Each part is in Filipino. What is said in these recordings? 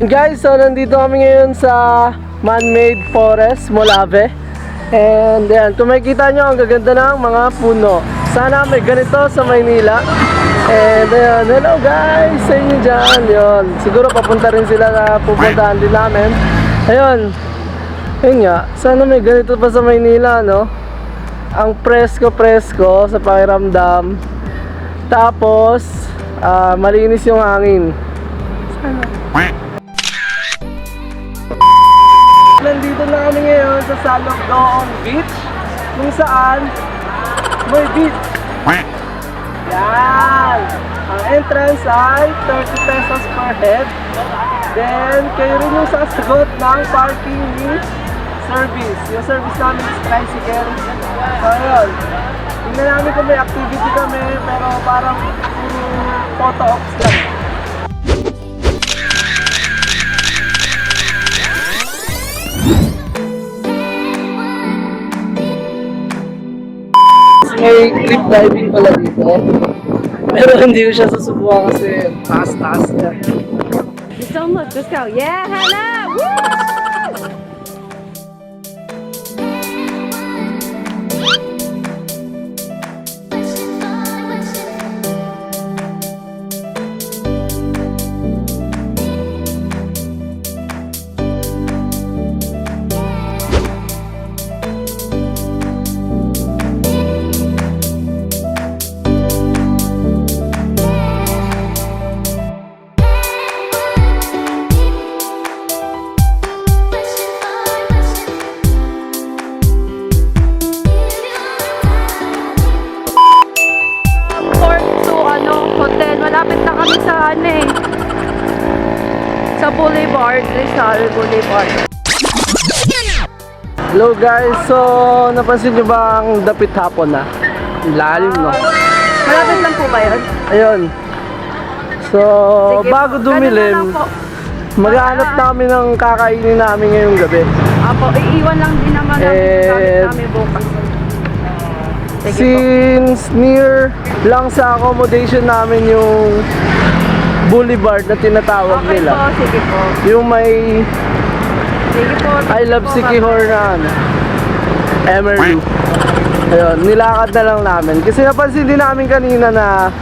Guys, so nandito kami ngayon sa man-made forest, Molave. And yan, kung makikita nyo, ang gaganda ng mga puno. Sana may ganito sa Maynila. And ayan, hello guys sa inyo dyan. Yun, siguro papunta rin sila na pupuntahan din namin. Ayun, yun nga, sana may ganito pa sa Maynila, no? Ang presko-presko sa pakiramdam. Tapos, malinis yung hangin. Sana. Nandito na kami ngayon sa Salagdoong Beach, kung saan may beach. Yan! Ang entrance ay 30 pesos per head. Then, kayo rin yung sasagot ng parking service. Yung service namin is tricycle. So, yun. Tingnan namin kung may activity kami, pero parang photo ops lang. May cliff diving pala dito. Pero hindi ko siya susubukan kasi taas-taas na. Don't look, just go. Yeah, Hannah! Woo! Sa Boulevard, Rizal Boulevard. Hello guys, so napansin nyo ba ang dapit hapon na? Lalim, no? Malapit lang po ba yun? Ayun. So, Sige bago po, dumilim, maghahanap namin ng kakainin namin ngayong gabi. Apo, iiwan lang din naman namin yung gamit namin bukas. Sige Since near lang sa accommodation namin yung boulevard na tinatawag okay nila. Po, sige po. Yung may Sige po. I Love Siquijor na ano, Emerald. Ayun, nilakad na lang namin. Kasi napansin din namin kanina na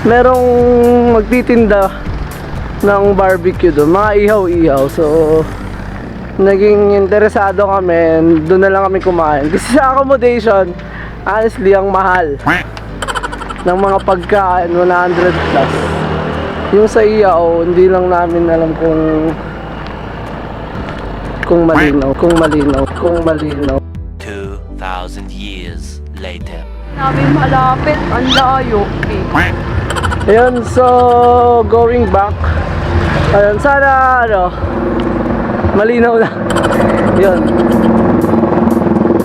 merong magtitinda ng barbecue doon, mga ihaw-ihaw. So, naging interesado kami, doon na lang kami kumain. Kasi sa accommodation, honestly, ang mahal ng mga pagkain, 100 plus. Yung sa Ihaw, hindi lang namin alam kung malinaw. 2,000 years later. Namin malapit, ang layo. Okay. Ayun, so going back. Ayun, sana malinaw na. Yun.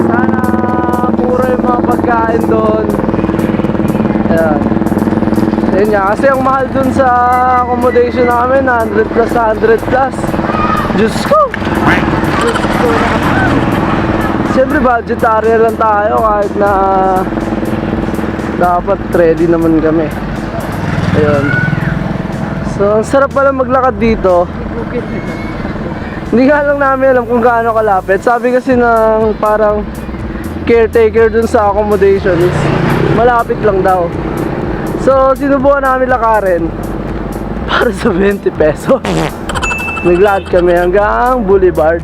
Sana mura yung mga pagkain doon. Ayun. Ayun nga, kasi ang mahal dun sa accommodation namin, 100 plus. Diyos ko! Siyempre budgetary lang tayo kahit na dapat ready naman kami. Ayun. So, ang sarap pala maglakad dito. Hindi nga lang namin alam kung gaano kalapit. Sabi kasi ng parang caretaker dun sa accommodation is malapit lang daw. So, sinubukan namin lakarin para sa 20 pesos. Naglakad kami hanggang Boulevard.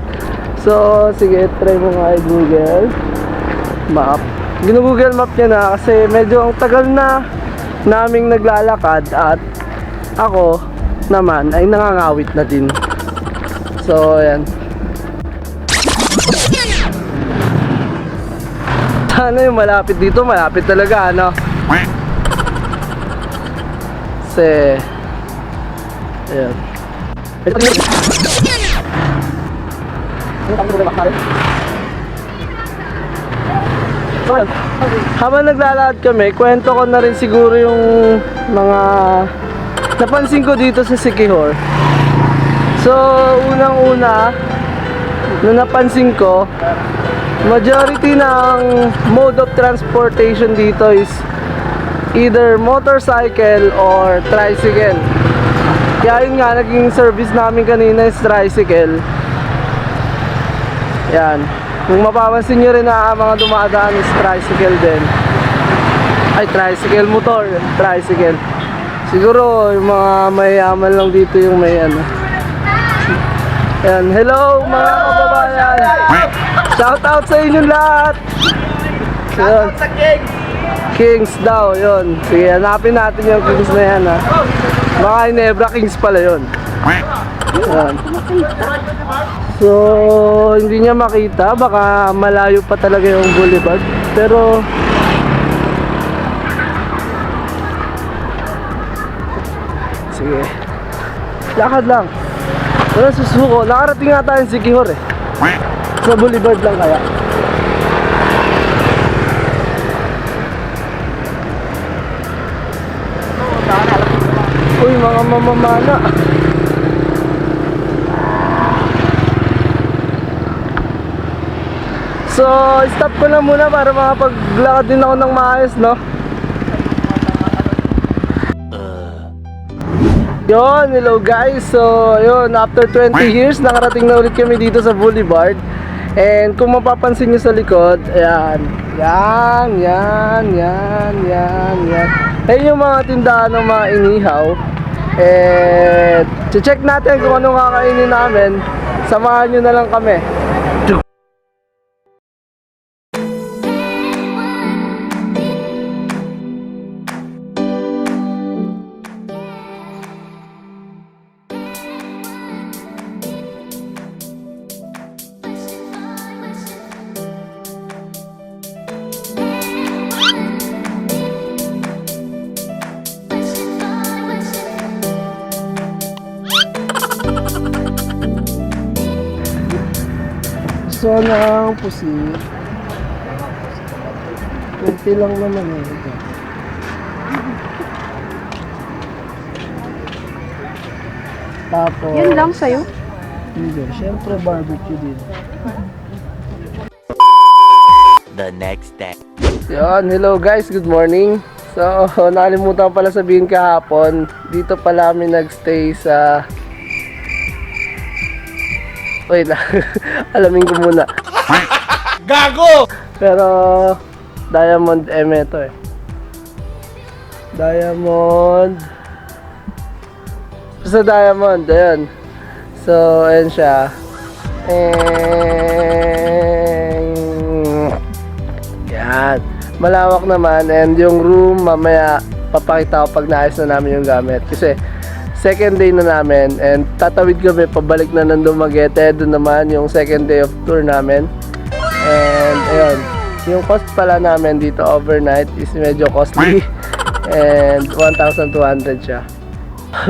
So, sige, try mo nga i-Google Map. Gino-Google Map niya na kasi medyo ang tagal na naming naglalakad at ako naman ay nangangawit na din. So, ayan. Sana yung malapit dito, malapit talaga, ano? Kasi ayan. Habang naglalakad kami, kwento ko na rin siguro yung mga napansin ko dito sa Siquijor. So, unang-una na napansin ko majority ng mode of transportation dito is either motorcycle or tricycle. Kaya yun nga, naging service namin kanina is tricycle. Yan. Kung mapapansin nyo rin na mga dumadaan is tricycle din. Ay, tricycle, motor, tricycle. Siguro yung mga mayayaman lang dito yung may ano. Yan, hello mga kababayan. Shout out sa inyong lahat. Shout out sa Kings. Kings daw, yun. Sige, hanapin natin yung Kings na yan, ha. Mga Ginebra Kings pala yun. Yan. So, hindi niya makita. Baka malayo pa talaga yung boulevard. Pero sige, lakad lang. Wala susuko. Nakarating nga tayo sa Siquijor eh. Sa boulevard lang kaya. Uy, mga mamamana. So, stop ko lang muna para makapaglakad din ako ng maayos, no? Yun, hello guys. So, yun, after 20 years, nakarating na ulit kami dito sa boulevard. And kung mapapansin nyo sa likod, ayan. Yan. Ayun yung mga tindahan ng mga inihaw. And check natin kung anong kakainin namin. Samahan nyo na lang kami. So, ng pusit. 20 lang naman eh. Ito. Tapos Yan lang sa'yo? hindi, syempre barbecue din. The next day. Yan, hello guys, good morning. So, nakalimutan pala sabihin kahapon. Dito pala kami nagstay sa... Wait lang, alamin ko muna. Gago! Pero, Diamond M ito eh. Diamond. Sa Diamond, ayan. So, ayan siya. Yan. Malawak naman. And yung room, mamaya papakita ko pag naayos na namin yung gamit. Kasi, second day na namin and tatawid kami pabalik na ng Dumaguete. Doon naman yung second day of tour namin. And ayun, yung cost pala namin dito overnight is medyo costly. And 1,200 siya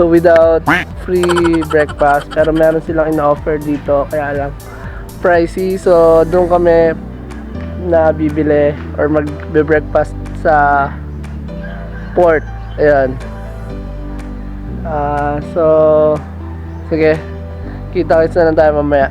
without free breakfast. Pero meron silang ina-offer dito, kaya lang pricey. So doon kami na bibili or magbe-breakfast sa port. Ayan. So, sige, kita-kits na lang tayo mamaya.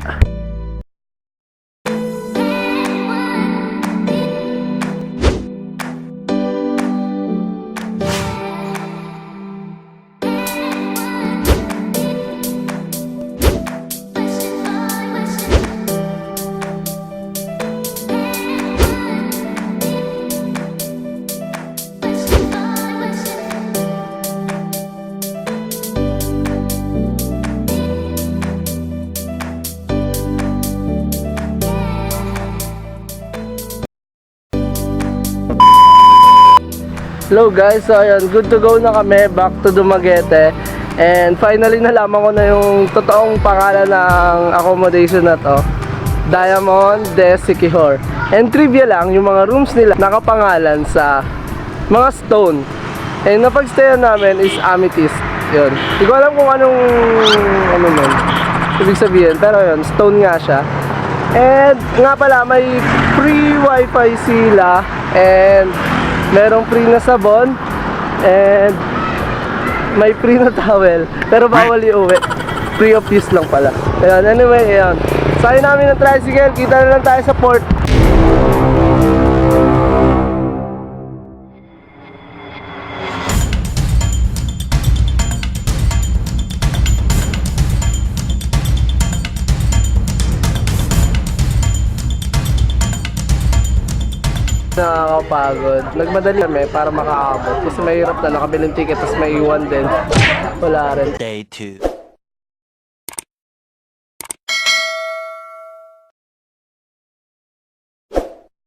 Hello guys, so ayun, good to go na kami, back to Dumaguete. And finally nalaman ko na yung totoong pangalan ng accommodation na to, Diamond Walis Jump. And trivia lang, yung mga rooms nila nakapangalan sa mga stone. And napagstayan namin is amethyst. Yun, hindi ko alam kung anong nun ibig sabihin, pero yun, stone nga siya. And nga pala, may free wifi sila. And merong free na sabon and may free na towel, pero bawal iuwi. Free of use lang pala. Ayan, anyway, ayan. Sakay namin ng tricycle, kita na lang tayo sa port. Nakakapagod. Nagmadali kami para makaabot. Kasi mahirap na nakabiling ticket tapos maiwan din. Wala rin. Day 2.